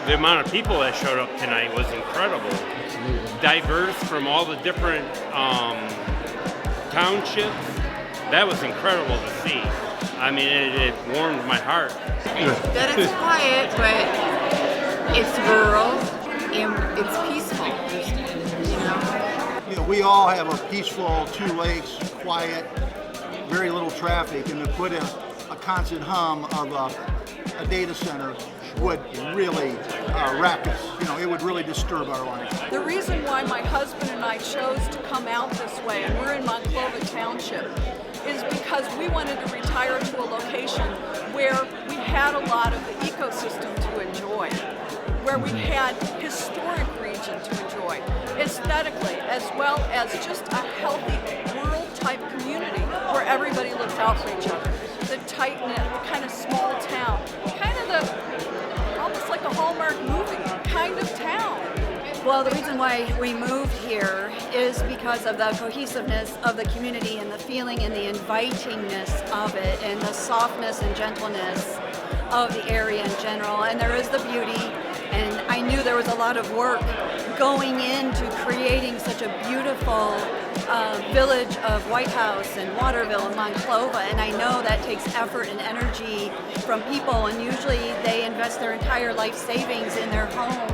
The amount of people that showed up tonight was incredible. Absolutely. Diverse from all the different townships. That was incredible to see. I mean, it warmed my heart. That it's quiet, but it's rural and it's peaceful. You know, we all have a peaceful 2 lakes, quiet, very little traffic, and to put a constant hum of a data center would really wreck us. You know, it would really disturb our life. The reason why my husband and I chose to come out this way, and we're in Monclova Township, is because we wanted to retire to a location where we had a lot of the ecosystem to enjoy, where we had historic region to enjoy, aesthetically, as well as just a healthy rural type community where everybody looks out for each other. The tight-knit, kind of small town, kind of almost like a Hallmark movie kind of town. Well, the reason why we moved here is because of the cohesiveness of the community and the feeling and the invitingness of it and the softness and gentleness of the area in general. And there is the beauty, and I knew there was a lot of work going into creating such a beautiful village of White House and Waterville and Monclova, and I know that takes effort and energy from people, and usually they invest their entire life savings in their home.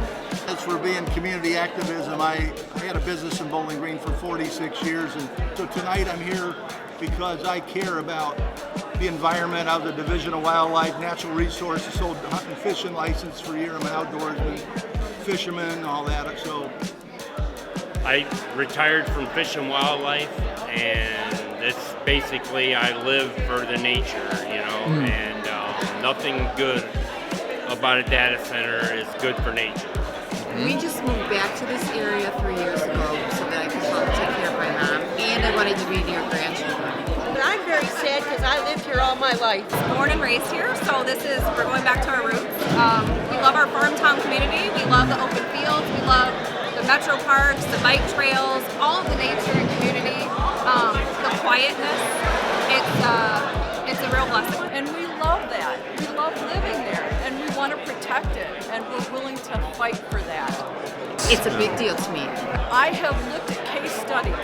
As for being community activism, I had a business in Bowling Green for 46 years, and so tonight I'm here because I care about the environment. I was a Division of Wildlife, Natural Resources, sold hunt and fishing license for a year. I'm an outdoorsman, fisherman, all that. So I retired from Fish and Wildlife, and it's basically I live for the nature, you know, and nothing good about a data center is good for nature. We just moved back to this area 3 years ago so that I could help take care of my mom, and I wanted to be near grandchildren. But I'm very sad because I lived here all my life. Born and raised here, so we're going back to our roots. We love our farm town community. We love the open fields. We love the metro parks, the bike trails, all of the nature and community, the quietness. It's a real blessing. And we love that. We love living there, and we want to protect it, and we're willing to fight for that. It's a big deal to me. I have looked at case studies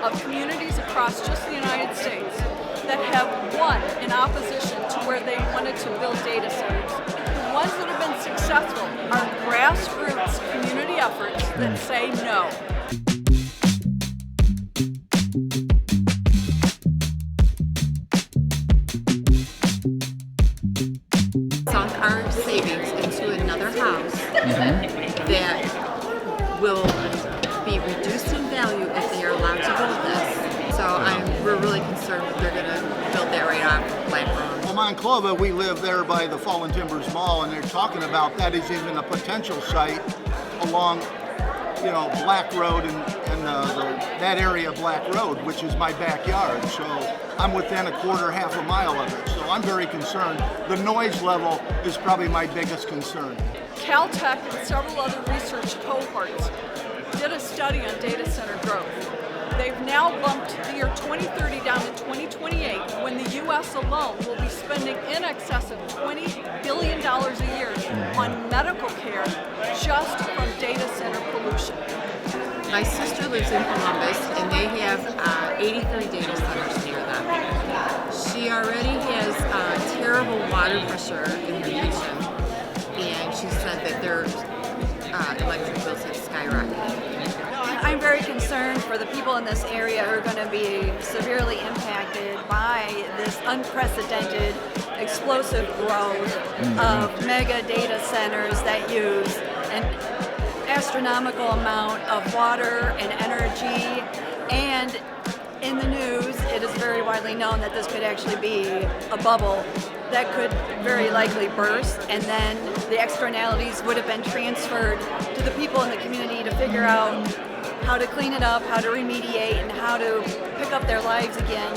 of communities across just the United States that have won in opposition to where they wanted to build data centers. The ones that have been successful are grassroots community efforts that say no. Sunk our savings into another house that will be reduced in value if they are allowed to build this. So we're really concerned that they're going to build that right off Black Road. Well, Monclova, we live there by the Fallen Timbers Mall, and they're talking about that is even a potential site along, you know, Black Road and that area of Black Road, which is my backyard. So I'm within half a mile of it. So I'm very concerned. The noise level is probably my biggest concern. Caltech and several other research cohorts did a study on data center growth. They've now bumped the year 2030 down to 2028, when the U.S. alone will be spending in excess of $20 billion a year on medical care just from data center pollution. My sister lives in Columbus, and they have 83 data centers near them. She already has terrible water pressure in her kitchen, and she said that their electric bills have skyrocketed. I'm very concerned for the people in this area who are going to be severely impacted by this unprecedented, explosive growth of mega data centers that use an astronomical amount of water and energy. And in the news, it is very widely known that this could actually be a bubble that could very likely burst, and then the externalities would have been transferred to the people in the community to figure out how to clean it up, how to remediate, and how to pick up their lives again.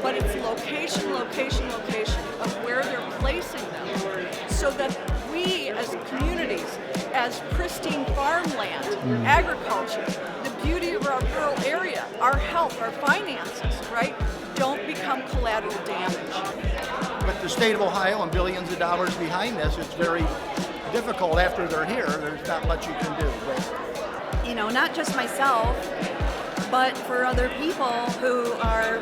But it's location, location, location of where they're placing them, so that we as communities, as pristine farmland, agriculture, the beauty of our rural area, our health, our finances, right, don't become collateral damage. But the state of Ohio and billions of dollars behind this, it's very difficult after they're here. There's not much you can do. But You know, not just myself, but for other people who are,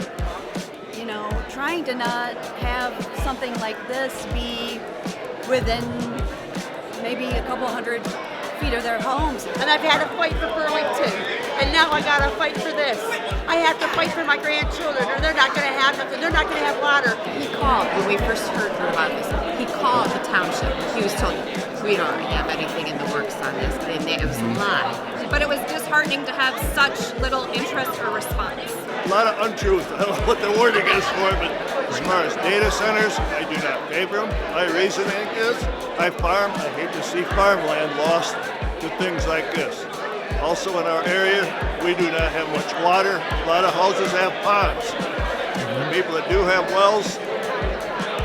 you know, trying to not have something like this be within maybe a couple hundred feet of their homes. And I've had to fight for Burlington, and now I gotta fight for this. I have to fight for my grandchildren, or they're not gonna have nothing. They're not gonna have water. He called when we first heard about this. He called the township. He was told, we don't have anything in the works on this, and it was a lie. But it was disheartening to have such little interest or response. A lot of untruth. I don't know what the wording is for it, but as far as data centers, I do not favor them. My reasoning is I farm. I hate to see farmland lost to things like this. Also in our area, we do not have much water. A lot of houses have ponds. The people that do have wells,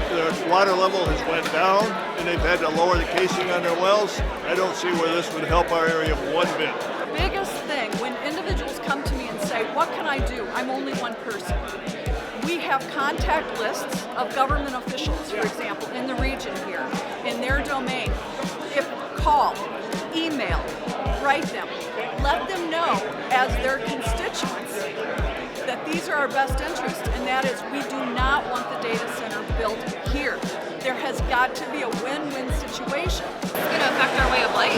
their water level has went down and they've had to lower the casing on their wells. I don't see where this would help our area one bit. Biggest thing when individuals come to me and say, what can I do? I'm only one person. We have contact lists of government officials, for example, in the region here, in their domain. If call, email, write them, let them know as their constituents that these are our best interests, and that is we do not want the data center built here. There has got to be a win-win situation. It's going to affect our way of life.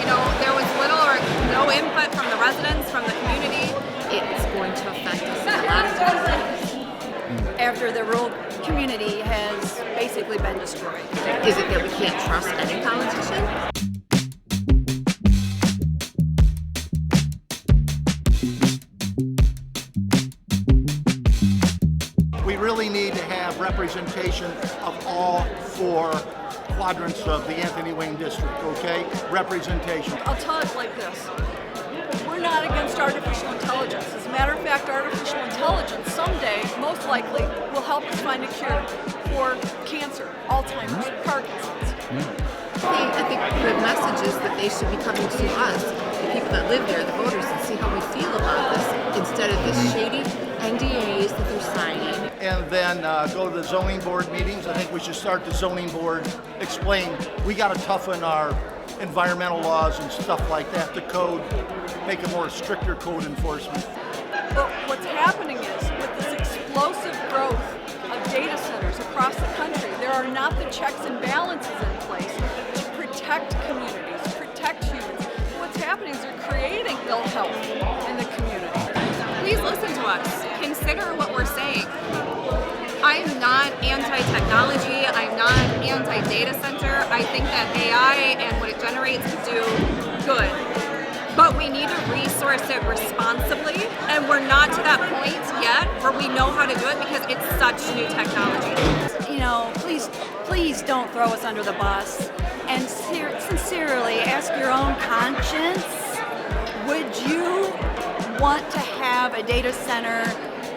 You know, there was little or no input from the residents, from the community. It's going to affect us in a lot of different ways. After the rural community has basically been destroyed. Is it that we can't trust any politician? we really need to have representation of all four quadrants of the Anthony Wayne District, okay? Representation. I'll tell it like this. We're not against artificial intelligence. As a matter of fact, artificial intelligence someday, most likely, will help us find a cure for cancer, Alzheimer's, Parkinson's. I think the message is that they should be coming to us, the people that live there, the voters, and see how we feel about this, instead of this shady NDAs that they're signing. And then go to the zoning board meetings. I think we should start the zoning board, explain, we got to toughen our environmental laws and stuff like that, the code, make a more stricter code enforcement. But what's happening is, with this explosive growth of data centers across the country, there are not the checks and balances in place to protect communities, protect humans. What's happening is they're creating ill health in the community. Please listen to us. Consider what we're saying. I'm not anti-technology. I'm not anti-data center. I think that AI and what it generates do good. But we need to resource it responsibly, and we're not to that point yet where we know how to do it because it's such new technology. You know, please don't throw us under the bus, and sincerely ask your own conscience. Would you want to have a data center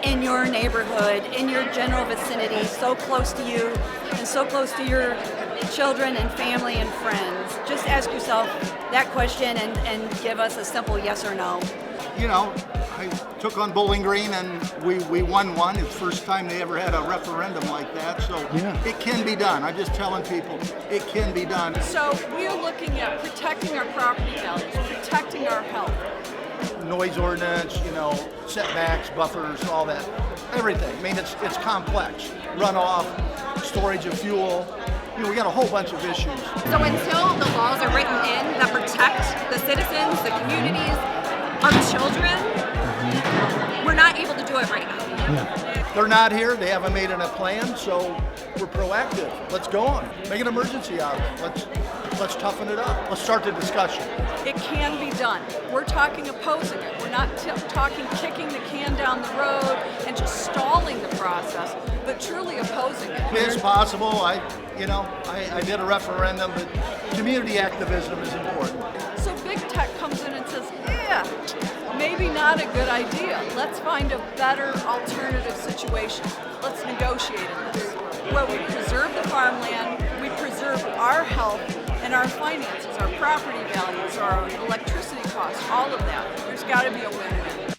in your neighborhood, in your general vicinity, so close to you and so close to your children and family and friends? Just ask yourself that question and give us a simple yes or no. You know, I took on Bowling Green and we won one. It's the first time they ever had a referendum like that, so it can be done. I'm just telling people, it can be done. So we are looking at protecting our property values, protecting our health. Noise ordinance, you know, setbacks, buffers, all that, everything. I mean, it's complex. Runoff, storage of fuel. You know, we got a whole bunch of issues. So until the laws are written in that protect the citizens, the communities, our children, we're not able to do it right now. They're not here. They haven't made a plan, so we're proactive. Let's go on. Make an emergency out of it. Let's toughen it up. Let's start the discussion. It can be done. We're talking opposing it. We're not talking kicking the can down the road and just stalling the process, but truly opposing it. It's possible. I did a referendum, but community activism is important. So big tech comes in and says, maybe not a good idea. Let's find a better alternative situation. Let's negotiate in this, where we preserve the farmland, we preserve our health and our finances, our property values, our electricity costs, all of that. There's got to be a win-win.